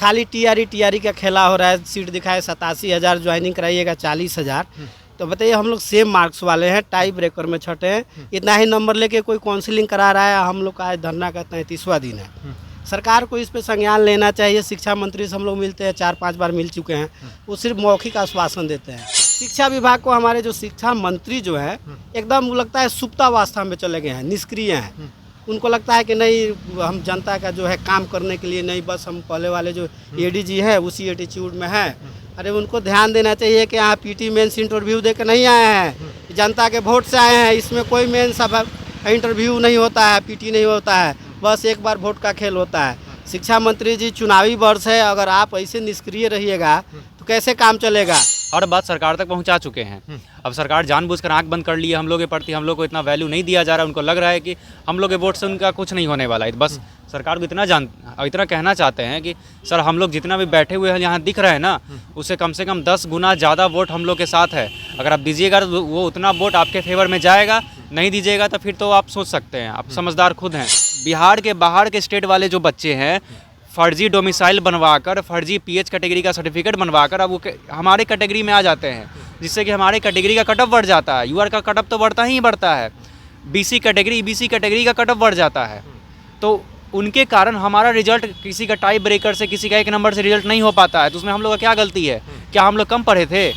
खाली टीआरई का खेला हो रहा है। सीट दिखाए 87,000, ज्वाइनिंग कराइएगा 40,000। तो बताइए, हम लोग सेम मार्क्स वाले हैं, टाई ब्रेकर में छठे हैं, इतना ही नंबर लेके कोई काउंसलिंग करा रहा है। हम लोग का आज धरना का 33वां दिन है। सरकार को इस पे संज्ञान लेना चाहिए। शिक्षा मंत्री से हम लोग मिलते हैं, 4-5 बार मिल चुके हैं, वो सिर्फ मौखिक आश्वासन देते हैं। शिक्षा विभाग को हमारे जो शिक्षा मंत्री जो है एकदम लगता है सुप्तावस्था में चले गए हैं, निष्क्रिय हैं। उनको लगता है कि नहीं, हम जनता का जो है काम करने के लिए नहीं, बस हम पहले वाले जो एडीजी है उसी एटीट्यूड में है। अरे उनको ध्यान देना चाहिए कि यहाँ पीटी मेंस इंटरव्यू दे के नहीं आए हैं, जनता के वोट से आए हैं। इसमें कोई मेंस इंटरव्यू नहीं होता है, पीटी नहीं होता है, बस एक बार वोट का खेल होता है। शिक्षा मंत्री जी, चुनावी वर्ष है, अगर आप ऐसे निष्क्रिय रहिएगा तो कैसे काम चलेगा। हर बात सरकार तक पहुंचा चुके हैं। अब सरकार जानबूझकर आंख बंद कर ली है। हम लोग के प्रति हम लोग को इतना वैल्यू नहीं दिया जा रहा है। उनको लग रहा है कि हम लोग के वोट से उनका कुछ नहीं होने वाला है। बस सरकार को इतना कहना चाहते हैं कि सर, हम लोग जितना भी बैठे हुए हैं यहाँ दिख रहे हैं ना, उससे कम से कम 10 गुना ज़्यादा वोट हम लोग के साथ है। अगर आप दीजिएगा तो वो उतना वोट आपके फेवर में जाएगा, नहीं दीजिएगा तो फिर तो आप सोच सकते हैं, आप समझदार खुद हैं। बिहार के बाहर के स्टेट वाले जो बच्चे हैं, फर्जी डोमिसाइल बनवाकर, फर्जी पीएच कैटेगरी का सर्टिफिकेट बनवाकर अब वो हमारे कैटेगरी में आ जाते हैं, जिससे कि हमारे कैटेगरी का कटअप बढ़ जाता है। यूआर का कटअप तो बढ़ता ही बढ़ता है, बीसी कैटेगरी का कटअप बढ़ जाता है। तो उनके कारण हमारा रिजल्ट किसी का टाई ब्रेकर से, किसी का 1 नंबर से रिजल्ट नहीं हो पाता है। तो उसमें हम लोग का क्या गलती है? क्या हम लोग कम पढ़े थे?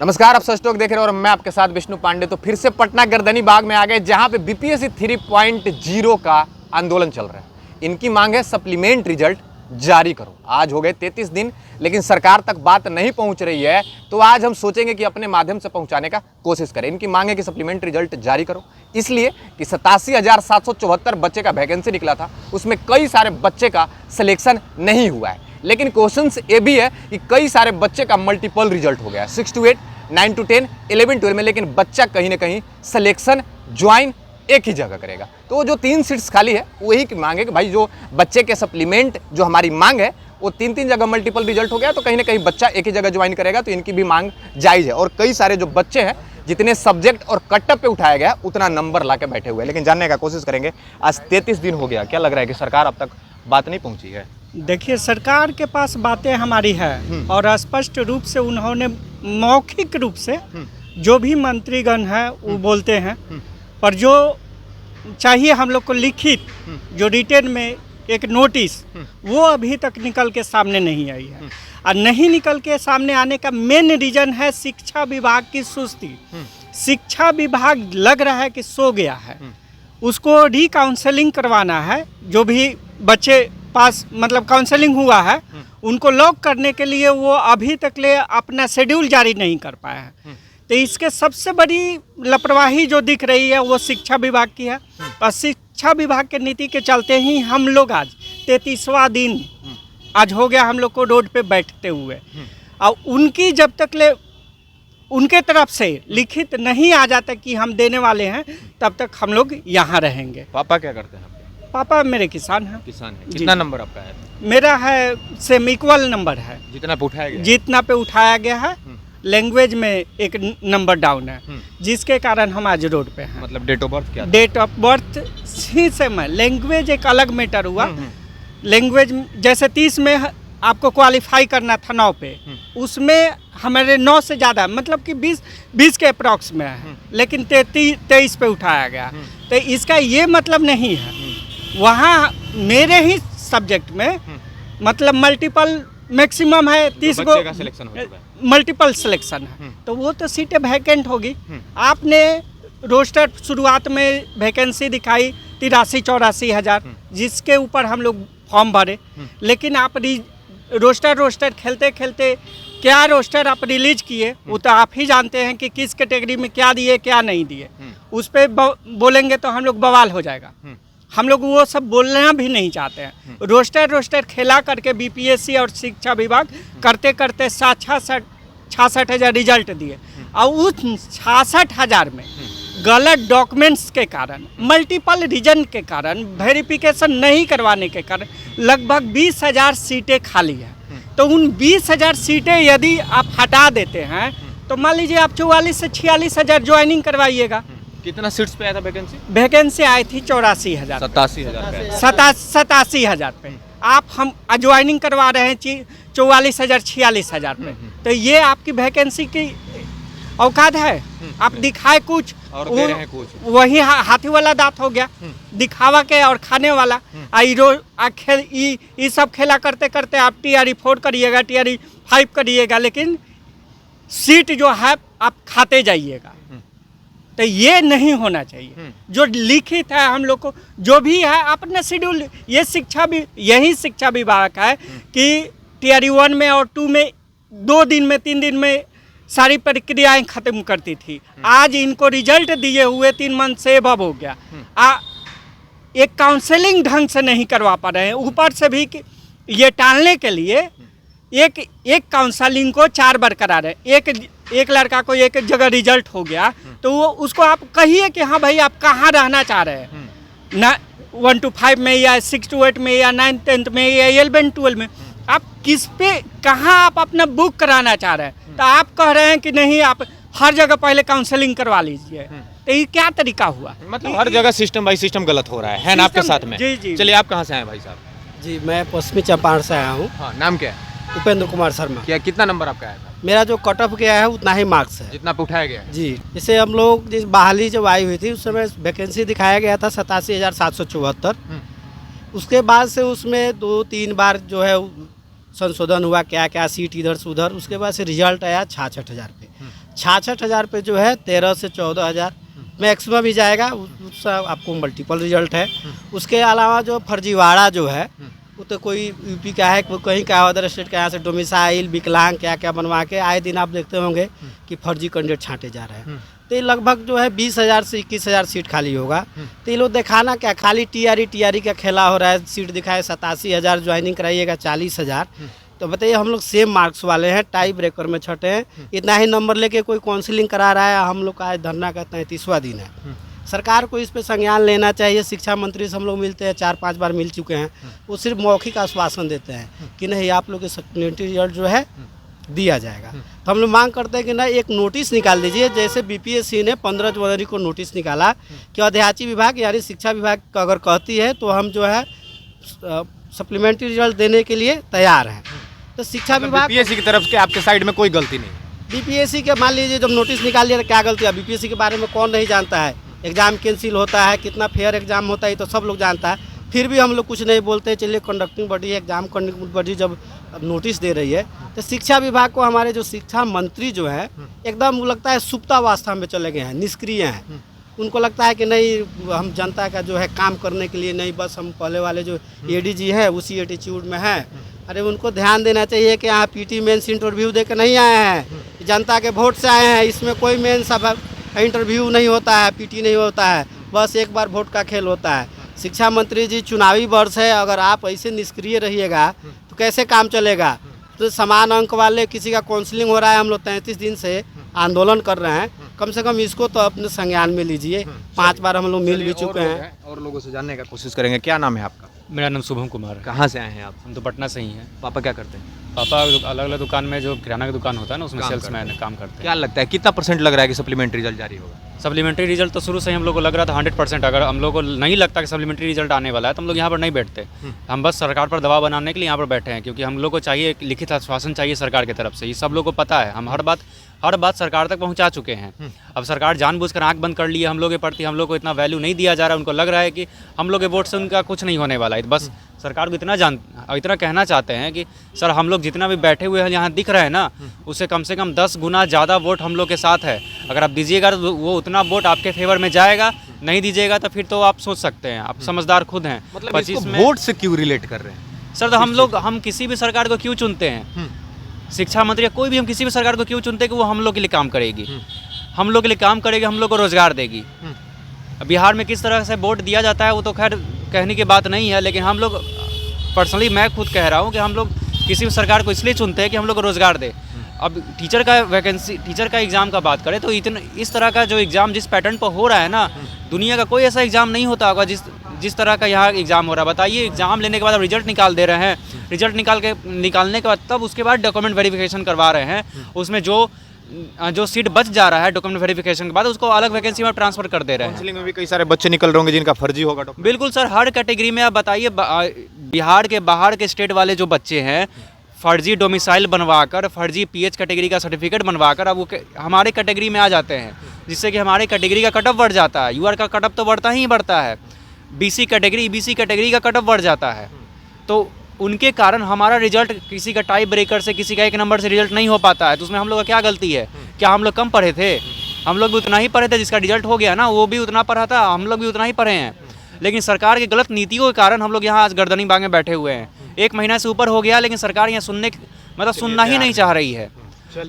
नमस्कार, आप सच टॉक देख रहे हैं और मैं आपके साथ विष्णु पांडे। तो फिर से पटना गर्दनी बाग में आ गए, जहां पे बीपीएससी 3.0 का आंदोलन चल रहा है। इनकी मांग है सप्लीमेंट रिजल्ट जारी करो। आज हो गए 33 दिन, लेकिन सरकार तक बात नहीं पहुंच रही है। तो आज हम सोचेंगे कि अपने माध्यम से पहुंचाने का कोशिश करें। इनकी मांग है कि सप्लीमेंट रिजल्ट जारी करो, इसलिए कि 87,774 बच्चे का वैकेंसी निकला था, उसमें कई सारे बच्चे का सिलेक्शन नहीं हुआ है। लेकिन क्वेश्चन ये भी है कि कई सारे बच्चे का मल्टीपल रिजल्ट हो गया, 6 to 8, 9 to 10, 11 12 में, लेकिन बच्चा कहीं ना कहीं सिलेक्शन ज्वाइन एक ही जगह करेगा। तो जो 3 सीट्स खाली है, वही की मांग है कि भाई जो बच्चे के सप्लीमेंट, जो हमारी मांग है वो 3 जगह मल्टीपल रिजल्ट हो गया, तो कहीं ना कहीं बच्चा एक ही जगह ज्वाइन करेगा। तो इनकी भी मांग जायज़ है। और कई सारे जो बच्चे हैं, जितने सब्जेक्ट और कटअप पे उठाया गया, उतना नंबर ला के बैठे हुए हैं। लेकिन जानने का कोशिश करेंगे, आज 33 दिन हो गया, क्या लग रहा है कि सरकार अब तक बात नहीं पहुंची है? देखिए, सरकार के पास बातें हमारी है और स्पष्ट रूप से उन्होंने मौखिक रूप से जो भी मंत्रीगण है वो बोलते हैं, पर जो चाहिए हम लोग को लिखित, जो रिटर्न में एक नोटिस, वो अभी तक निकल के सामने नहीं आई है। और नहीं निकल के सामने आने का मेन रीज़न है शिक्षा विभाग की सुस्ती। शिक्षा विभाग लग रहा है कि सो गया है। उसको री-काउंसलिंग करवाना है। जो भी बच्चे पास मतलब काउंसलिंग हुआ है, उनको लॉक करने के लिए वो अभी तक ले अपना शेड्यूल जारी नहीं कर पाया है। तो इसके सबसे बड़ी लापरवाही जो दिख रही है वो शिक्षा विभाग की है। और शिक्षा विभाग के नीति के चलते ही हम लोग आज 33वां दिन आज हो गया हम लोग को रोड पे बैठते हुए। और उनकी जब तक ले उनके तरफ से लिखित नहीं आ जाता कि हम देने वाले हैं, तब तक हम लोग यहाँ रहेंगे। पापा क्या करते हैं? पापा मेरे किसान हैं। किसान है। कितना नंबर आपका है? मेरा है सेम इक्वल नंबर है, जितना पे उठाया गया, जितना पे उठाया गया है। लैंग्वेज में एक नंबर डाउन है, जिसके कारण हम आज रोड पे हैं। मतलब डेट ऑफ बर्थ क्या? डेट ऑफ बर्थ ही सेम है, लैंग्वेज एक अलग मैटर हुआ। लैंग्वेज जैसे 30 में आपको क्वालिफाई करना था 9 पे, उसमें हमारे 9 से ज़्यादा, मतलब कि 20 के अप्रॉक्स में है, लेकिन 23 पे उठाया गया। तो इसका ये मतलब नहीं है, वहाँ मेरे ही सब्जेक्ट में मतलब मल्टीपल मैक्सिमम है 30 को मल्टीपल सिलेक्शन है। तो वो तो सीटें वैकेंट होगी। आपने रोस्टर शुरुआत में वैकेंसी दिखाई 83-84 हज़ार, जिसके ऊपर हम लोग फॉर्म भरे। लेकिन आप रोस्टर खेलते खेलते क्या रोस्टर आप रिलीज किए, वो तो आप ही जानते हैं कि किस कैटेगरी में क्या दिए क्या नहीं दिए। उस पर बोलेंगे तो हम लोग बवाल हो जाएगा। हम लोग वो सब बोलना भी नहीं चाहते हैं। रोस्टर खेला करके बीपीएससी और शिक्षा विभाग करते करते 66,000 रिजल्ट दिए। और उस 66,000 में गलत डॉक्यूमेंट्स के कारण, मल्टीपल रीजन के कारण, वेरिफिकेशन नहीं करवाने के कारण लगभग 20,000 सीटें खाली हैं। तो उन 20,000 सीटें यदि आप हटा देते हैं तो मान लीजिए आप 44 से 46,000 ज्वाइनिंग करवाइएगा। कितना सीट्स पे आया था वैकेंसी? वैकेंसी आई थी 84,000, 87,000 पे। 87,000 पे। आप हम ज्वाइनिंग करवा रहे हैं 44,000 46,000 पे, तो ये आपकी वैकेंसी की औकात है? आप दिखाए कुछ और दे रहे हैं कुछ। वही हाथी वाला दांत हो गया, दिखावा के और खाने वाला। ये सब खेला करते करते आप TRE 4 करिएगा, TRE 5 करिएगा, लेकिन सीट जो है आप खाते जाइएगा। तो ये नहीं होना चाहिए। जो लिखित है हम लोग को जो भी है अपना शेड्यूल, ये शिक्षा भी यही शिक्षा विभाग है कि TRE 1 में और 2 में 2 दिन में 3 दिन में सारी प्रक्रियाएं खत्म करती थी। आज इनको रिजल्ट दिए हुए 3 मंथ से अब हो गया। एक काउंसलिंग ढंग से नहीं करवा पा रहे हैं। ऊपर से भी ये टालने के लिए एक काउंसलिंग को 4 बार करा रहे। एक लड़का को एक जगह रिजल्ट हो गया तो वो उसको आप कहिए कि हाँ भाई आप कहाँ रहना चाह रहे हैं, ना 1 to 5 में या 6 to 8 में या 9th 10th में या 11 12 में, आप किस पे कहाँ आप अपना बुक कराना चाह रहे हैं। तो आप कह रहे हैं कि नहीं आप हर जगह पहले काउंसलिंग करवा लीजिए। तो ये क्या तरीका हुआ? मतलब हर जगह सिस्टम बाई सिस्टम गलत हो रहा है ना आपके साथ में? जी जी। चलिए आप कहाँ से आए भाई साहब? जी, मैं पश्चिमी चंपारण से आया हूँ। हाँ, नाम क्या है? उपेंद्र कुमार शर्मा। क्या कितना नंबर आपका आया था? मेरा जो कट ऑफ गया है उतना ही मार्क्स है जितना पे उठाया गया है? जी। जैसे हम लोग जिस बहाली जब आई हुई थी उस समय वैकेंसी दिखाया गया था 87,774। उसके बाद से उसमें 2-3 बार जो है संशोधन हुआ, क्या क्या सीट इधर से उधर। उसके बाद से रिजल्ट आया 66,000 पे। 66,000 पे जो है 13 से 14,000 मैक्सिमम ही जाएगा। उसका आपको मल्टीपल रिजल्ट है। उसके अलावा जो फर्जीवाड़ा जो है वो तो कोई यूपी का है, कोई कहीं का अदर स्टेट का, यहाँ से डोमिसाइल विकलांग क्या क्या बनवा के आए दिन आप देखते होंगे कि फर्जी कैंडिडेट छांटे जा रहे हैं। तो ये लगभग जो है 20,000 से 21,000 सीट खाली होगा। तो ये लोग दिखाना क्या, खाली TRE का खेला हो रहा है। सीट दिखाए 87,000, ज्वाइनिंग कराइएगा 40,000। तो बताइए हम लोग सेम मार्क्स वाले हैं, टाई ब्रेकर में छठे हैं, इतना ही नंबर लेके कोई काउंसलिंग करा रहा है। हम लोग का आज धरना का 33वां दिन है। सरकार को इस पे संज्ञान लेना चाहिए। शिक्षा मंत्री से हम लोग मिलते हैं, 4-5 बार मिल चुके हैं। वो सिर्फ मौखिक आश्वासन देते हैं कि नहीं आप लोग के सप्लीमेंट्री रिजल्ट जो है दिया जाएगा। तो हम लोग मांग करते हैं कि ना एक नोटिस निकाल दीजिए। जैसे BPSC ने 15 जनवरी को नोटिस निकाला कि अध्याची विभाग यानी शिक्षा विभाग अगर कहती है तो हम जो है सप्लीमेंट्री रिजल्ट देने के लिए तैयार हैं। तो शिक्षा विभाग BPSC की तरफ से आपके साइड में कोई गलती नहीं? BPSC के मान लीजिए जब नोटिस निकाल लिया तो क्या गलती है? BPSC के बारे में कौन नहीं जानता है? एग्ज़ाम कैंसिल होता है, कितना फेयर एग्ज़ाम होता है तो सब लोग जानता है, फिर भी हम लोग कुछ नहीं बोलते। चलिए कंडक्टिंग बॉडी है, एग्ज़ाम कंडक्टिंग बॉडी जब नोटिस दे रही है तो शिक्षा विभाग को हमारे जो शिक्षा मंत्री जो है एकदम लगता है सुप्तावस्था में चले गए हैं, निष्क्रिय हैं। उनको लगता है कि नहीं हम जनता का जो है काम करने के लिए नहीं, बस हम पहले वाले जो ADG है उसी एटीट्यूड में है। अरे उनको ध्यान देना चाहिए कि यहाँ PT मेंस इंटरव्यू दे के नहीं आए हैं, जनता के वोट से आए हैं। इसमें कोई मेंस इंटरव्यू नहीं होता है, PT नहीं होता है, बस एक बार वोट का खेल होता है। शिक्षा मंत्री जी चुनावी वर्ष है, अगर आप ऐसे निष्क्रिय रहिएगा तो कैसे काम चलेगा? तो समान अंक वाले किसी का काउंसलिंग हो रहा है, हम लोग 33 दिन से आंदोलन कर रहे हैं, कम से कम इसको तो अपने संज्ञान में लीजिए। 5 बार हम लोग मिल भी चुके हैं और लोगों से जानने का कोशिश करेंगे। क्या नाम है आपका? मेरा नाम शुभम कुमार है। कहाँ से आए हैं आप? हम तो पटना से ही हैं। पापा क्या करते हैं? पापा अलग अलग दुकान में जो किराना की दुकान होता है ना उसमें काम सेल्समैन करते काम करते हैं। क्या लगता है कितना % लग रहा है कि सप्लीमेंट्री रिजल्ट जारी होगा? सप्लीमेंट्री रिजल्ट तो शुरू से ही हम लोग को लग रहा था 100%। अगर हम लोग को नहीं लगता कि सप्लीमेंट्री रिजल्ट आने वाला है तो हम लोग यहाँ पर नहीं बैठते। हम बस सरकार पर दबाव बनाने के लिए यहाँ पर बैठे हैं, क्योंकि हम लोग को चाहिए एक लिखित आश्वासन चाहिए सरकार की तरफ से। ये सब लोग को पता है, हम हर बात सरकार तक पहुँचा चुके हैं। अब सरकार जानबूझकर आँख बंद कर ली है हम लोग के प्रति। हम लोग को इतना वैल्यू नहीं दिया जा रहा है। उनको लग रहा है कि हम लोग के वोट से उनका कुछ नहीं होने वाला है। बस सरकार को इतना कहना चाहते हैं कि सर हम लोग जितना भी बैठे हुए हैं यहाँ दिख रहे हैं ना, उससे कम से कम 10 गुना ज़्यादा वोट हम लोग के साथ है। अगर आप दीजिएगा तो वो उतना वोट आपके फेवर में जाएगा, नहीं दीजिएगा तो फिर तो आप सोच सकते हैं, आप समझदार खुद हैं। मतलब 25 में वोट से क्यों रिलेट कर रहे हैं सर? तो हम किसी भी सरकार को क्यों चुनते हैं? शिक्षा मंत्री या कोई भी, हम किसी भी सरकार को क्यों चुनते हैं कि वो हम लोग के लिए काम करेगी, हम लोग के लिए काम करेगी, हम लोग को रोजगार देगी। बिहार में किस तरह से वोट दिया जाता है वो तो खैर कहने की बात नहीं है, लेकिन हम लोग पर्सनली मैं खुद कह रहा हूँ कि हम लोग किसी भी सरकार को इसलिए चुनते हैं कि हम लोग को रोजगार दे। अब टीचर का एग्ज़ाम का बात करें तो इस तरह का जो एग्ज़ाम जिस पैटर्न पर हो रहा है ना, दुनिया का कोई ऐसा एग्ज़ाम नहीं होता होगा जिस तरह का यहाँ एग्ज़ाम हो रहा है। बताइए, एग्ज़ाम लेने के बाद अब रिजल्ट निकाल दे रहे हैं, रिजल्ट निकालने के बाद तब उसके बाद डॉक्यूमेंट वेरिफिकेशन करवा रहे हैं। उसमें जो जो सीट बच जा रहा है डॉक्यूमेंट वेरिफिकेशन के बाद उसको अलग वैकेंसी में ट्रांसफर कर दे रहे हैं। काउंसलिंग में भी कई सारे बच्चे निकल रहे होंगे जिनका फर्जी होगा डॉक्टर। बिल्कुल सर, हर कैटेगरी में आप बताइए, बिहार के बाहर के स्टेट वाले जो बच्चे हैं फर्जी डोमिसाइल बनवाकर, फर्जी पीएच कैटेगरी का सर्टिफिकेट बनवाकर अब वो हमारे कैटेगरी में आ जाते हैं, जिससे कि हमारे कैटेगरी का कटअप बढ़ जाता है। यूआर का कटअप तो बढ़ता ही बढ़ता है, बीसी कैटेगरी ईबीसी कैटेगरी का कटअप बढ़ जाता है। तो उनके कारण हमारा रिजल्ट किसी का टाई ब्रेकर से, किसी का 1 नंबर से रिजल्ट नहीं हो पाता है। तो उसमें हम लोग का क्या गलती है? क्या हम लोग कम पढ़े थे? हम लोग भी उतना ही पढ़े थे, जिसका रिजल्ट हो गया ना वो भी उतना पढ़ा था, हम लोग भी उतना ही पढ़े हैं। लेकिन सरकार की गलत नीतियों के कारण हम लोग यहाँ आज गर्दनी बाग में बैठे हुए हैं। 1 महीना से ऊपर हो गया, लेकिन सरकार यहाँ सुनना ही नहीं चाह रही है।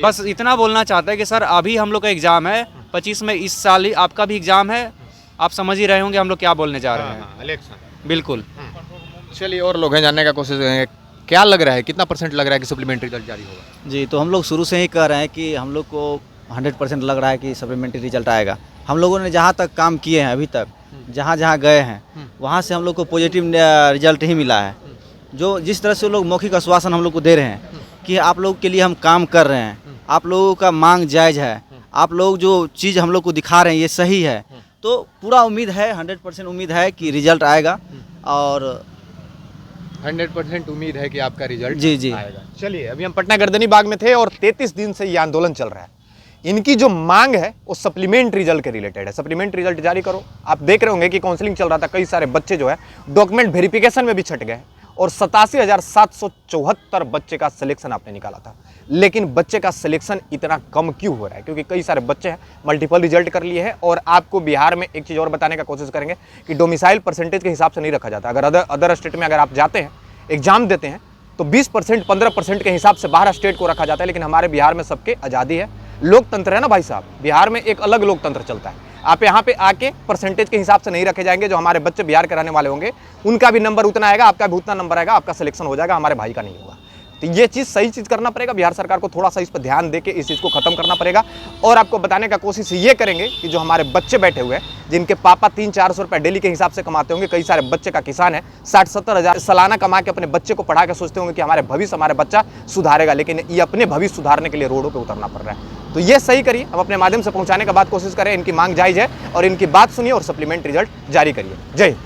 बस इतना बोलना चाहता है कि सर अभी हम लोग का एग्ज़ाम है 25 में, इस साल ही आपका भी एग्ज़ाम है, आप समझ ही रहे होंगे हम लोग क्या बोलने जा रहे हैं। इलेक्शन। बिल्कुल। चलिए और लोग हैं जानने का कोशिश करेंगे, क्या लग रहा है, कितना % लग रहा है कि सप्लीमेंट्री रिजल्ट जारी होगा? जी, तो हम लोग शुरू से ही कह रहे हैं कि हम लोग को 100% लग रहा है कि सप्लीमेंट्री रिजल्ट आएगा। हम लोगों ने जहाँ तक काम किए हैं अभी तक, जहाँ जहाँ गए हैं वहाँ से हम लोग को पॉजिटिव रिजल्ट ही मिला है। जो जिस तरह से लोग मौखिक आश्वासन हम लोग को दे रहे हैं कि आप लोग के लिए हम काम कर रहे हैं, आप लोगों का मांग जायज़ है, आप लोग जो चीज़ हम लोग को दिखा रहे हैं ये सही है, तो पूरा उम्मीद है, 100% उम्मीद है कि रिजल्ट आएगा। और 100% उम्मीद है कि आपका रिजल्ट जी आएगा। चलिए, अभी हम पटना गर्दनी बाग में थे और 33 दिन से ये आंदोलन चल रहा है। इनकी जो मांग है वो सप्लीमेंट रिजल्ट के रिलेटेड है। सप्लीमेंट रिजल्ट जारी करो। आप देख रहे होंगे कि काउंसलिंग चल रहा था, कई सारे बच्चे जो है डॉक्यूमेंट वेरिफिकेशन में भी छट गए और 87,774 बच्चे का सिलेक्शन आपने निकाला था। लेकिन बच्चे का सिलेक्शन इतना कम क्यों हो रहा है? क्योंकि कई सारे बच्चे हैं मल्टीपल रिजल्ट कर लिए हैं। और आपको बिहार में एक चीज़ और बताने का कोशिश करेंगे कि डोमिसाइल परसेंटेज के हिसाब से नहीं रखा जाता। अगर अदर स्टेट में अगर आप जाते हैं, एग्जाम देते हैं, तो 20% 15% के हिसाब से बाहर स्टेट को रखा जाता है। लेकिन हमारे बिहार में सबके आज़ादी है, लोकतंत्र है ना भाई साहब। बिहार में एक अलग लोकतंत्र चलता है। आप यहाँ पे आके परसेंटेज के हिसाब से नहीं रखे जाएंगे। जो हमारे बच्चे बिहार के रहने वाले होंगे उनका भी नंबर उतना आएगा, आपका भी उतना नंबर आएगा, आपका सिलेक्शन हो जाएगा, हमारे भाई का नहीं होगा। तो ये चीज़ सही चीज़ करना पड़ेगा। बिहार सरकार को थोड़ा सा इस पर ध्यान देके इस चीज़ को खत्म करना पड़ेगा। और आपको बताने का कोशिश ये करेंगे कि जो हमारे बच्चे बैठे हुए हैं, जिनके पापा 300-400 रुपये डेली के हिसाब से कमाते होंगे, कई सारे बच्चे का किसान है 60-70 हज़ार सालाना कमा के अपने बच्चे को पढ़ा के सोचते होंगे कि हमारे भविष्य, हमारा बच्चा सुधारेगा। लेकिन ये अपने भविष्य सुधारने के लिए रोडों पर उतरना पड़ रहा है। तो ये सही करिए, हम अपने माध्यम से पहुँचाने का बात कोशिश करें। इनकी मांग जायज़ है और इनकी बात सुनिए और सप्लीमेंट रिजल्ट जारी करिए। जय हिंद।